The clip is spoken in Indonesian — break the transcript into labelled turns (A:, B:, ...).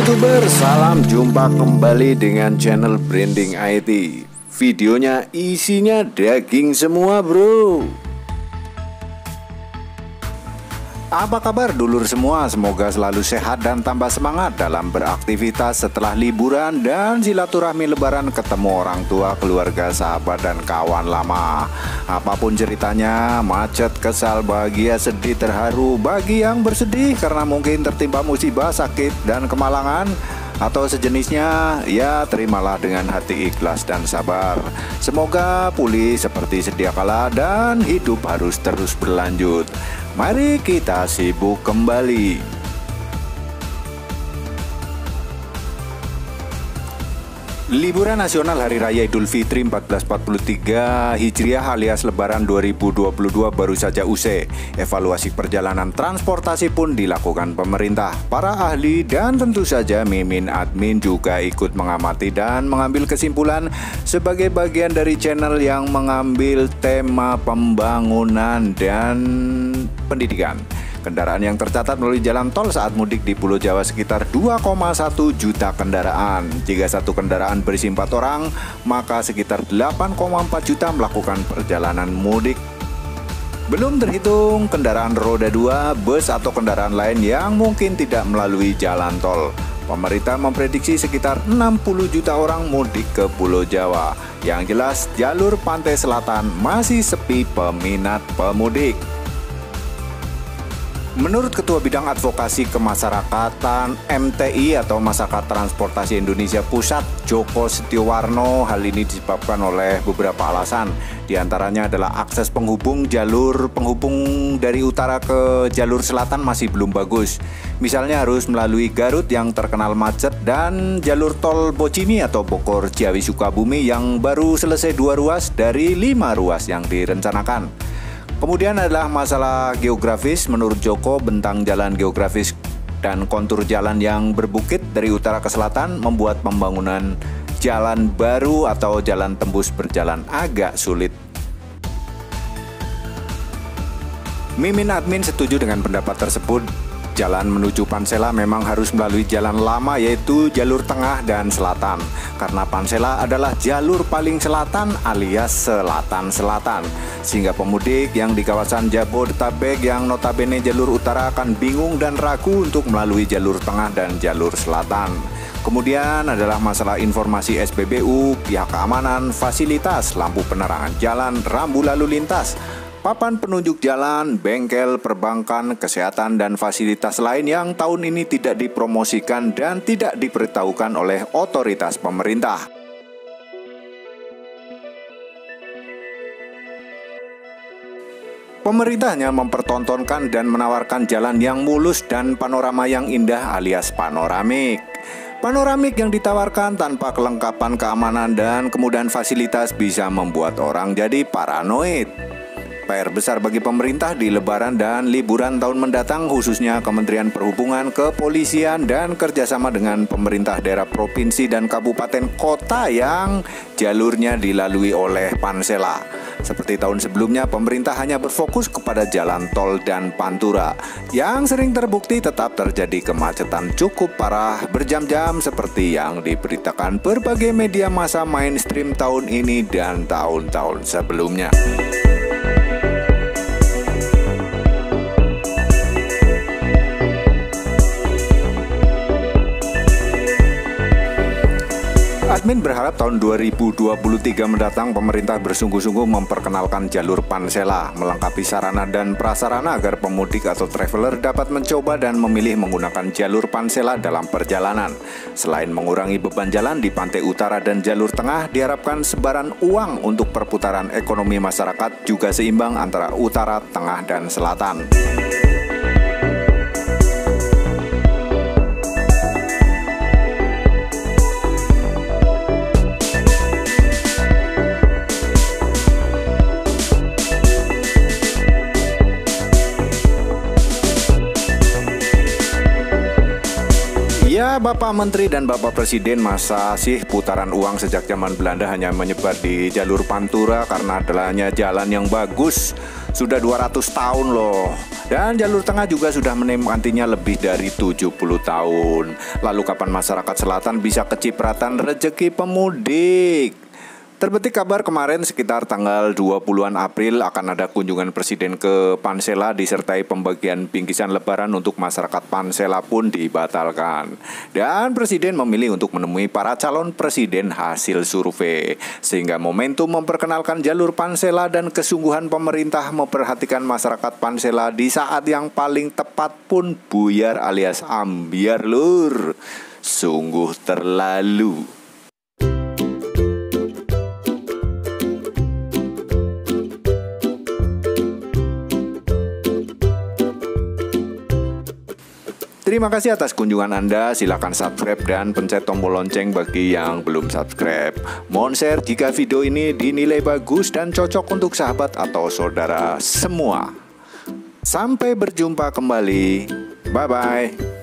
A: YouTuber, salam jumpa kembali dengan channel Branding IT. Videonya isinya daging semua bro. Apa kabar dulur semua? Semoga selalu sehat dan tambah semangat dalam beraktivitas setelah liburan dan silaturahmi lebaran, ketemu orang tua, keluarga, sahabat, dan kawan lama. Apapun ceritanya, macet, kesal, bahagia, sedih, terharu, bagi yang bersedih karena mungkin tertimpa musibah, sakit, dan kemalangan atau sejenisnya, ya terimalah dengan hati ikhlas dan sabar. Semoga pulih seperti sedia kala dan hidup harus terus berlanjut. Mari kita sibuk kembali. Liburan nasional Hari Raya Idul Fitri 1443 Hijriah alias Lebaran 2022 baru saja usai. Evaluasi perjalanan transportasi pun dilakukan pemerintah. Para ahli dan tentu saja Mimin Admin juga ikut mengamati dan mengambil kesimpulan sebagai bagian dari channel yang mengambil tema pembangunan dan pendidikan. Kendaraan yang tercatat melalui jalan tol saat mudik di Pulau Jawa sekitar 2,1 juta kendaraan. Jika satu kendaraan berisi 4 orang, maka sekitar 8,4 juta melakukan perjalanan mudik. Belum terhitung kendaraan roda 2, bus atau kendaraan lain yang mungkin tidak melalui jalan tol. Pemerintah memprediksi sekitar 60 juta orang mudik ke Pulau Jawa. Yang jelas, jalur pantai selatan masih sepi peminat pemudik. Menurut Ketua Bidang Advokasi Kemasyarakatan MTI atau Masyarakat Transportasi Indonesia Pusat, Joko Setiowarno, hal ini disebabkan oleh beberapa alasan. Di antaranya adalah akses jalur penghubung dari utara ke jalur selatan masih belum bagus. Misalnya harus melalui Garut yang terkenal macet dan jalur tol Bocimi atau Bogor Ciawi Sukabumi yang baru selesai 2 ruas dari 5 ruas yang direncanakan. Kemudian adalah masalah geografis. Menurut Joko, bentang jalan geografis dan kontur jalan yang berbukit dari utara ke selatan membuat pembangunan jalan baru atau jalan tembus berjalan agak sulit. Mimin Admin setuju dengan pendapat tersebut. Jalan menuju Pansela memang harus melalui jalan lama yaitu jalur tengah dan selatan. Karena Pansela adalah jalur paling selatan alias selatan-selatan. Sehingga pemudik yang di kawasan Jabodetabek yang notabene jalur utara akan bingung dan ragu untuk melalui jalur tengah dan jalur selatan. Kemudian adalah masalah informasi SPBU, pihak keamanan, fasilitas, lampu penerangan jalan, rambu lalu lintas, papan penunjuk jalan, bengkel, perbankan, kesehatan, dan fasilitas lain yang tahun ini tidak dipromosikan dan tidak diberitahukan oleh otoritas pemerintah. Pemerintah hanya mempertontonkan dan menawarkan jalan yang mulus dan panorama yang indah alias panoramik. Panoramik yang ditawarkan tanpa kelengkapan keamanan dan kemudahan fasilitas bisa membuat orang jadi paranoid. PR besar bagi pemerintah di Lebaran dan liburan tahun mendatang, khususnya Kementerian Perhubungan, Kepolisian, dan kerjasama dengan pemerintah daerah provinsi dan kabupaten kota yang jalurnya dilalui oleh Pansela. Seperti tahun sebelumnya, pemerintah hanya berfokus kepada jalan tol dan pantura, yang sering terbukti tetap terjadi kemacetan cukup parah berjam-jam seperti yang diberitakan berbagai media massa mainstream tahun ini dan tahun-tahun sebelumnya. Admin berharap tahun 2023 mendatang pemerintah bersungguh-sungguh memperkenalkan jalur Pansela, melengkapi sarana dan prasarana agar pemudik atau traveler dapat mencoba dan memilih menggunakan jalur Pansela dalam perjalanan. Selain mengurangi beban jalan di pantai utara dan jalur tengah, diharapkan sebaran uang untuk perputaran ekonomi masyarakat juga seimbang antara utara, tengah, dan selatan. Bapak Menteri dan Bapak Presiden, masa sih putaran uang sejak zaman Belanda hanya menyebar di jalur Pantura karena adanya jalan yang bagus? Sudah 200 tahun loh. Dan jalur tengah juga sudah menikmatinya lebih dari 70 tahun. Lalu kapan masyarakat selatan bisa kecipratan rezeki pemudik? Terbetik kabar kemarin sekitar tanggal 20-an April akan ada kunjungan Presiden ke Pansela disertai pembagian bingkisan lebaran untuk masyarakat Pansela pun dibatalkan. Dan Presiden memilih untuk menemui para calon presiden hasil survei. Sehingga momentum memperkenalkan jalur Pansela dan kesungguhan pemerintah memperhatikan masyarakat Pansela di saat yang paling tepat pun buyar alias ambiar lur. Sungguh terlalu. Terima kasih atas kunjungan Anda. Silakan subscribe dan pencet tombol lonceng bagi yang belum subscribe. Mohon share jika video ini dinilai bagus dan cocok untuk sahabat atau saudara semua. Sampai berjumpa kembali. Bye-bye.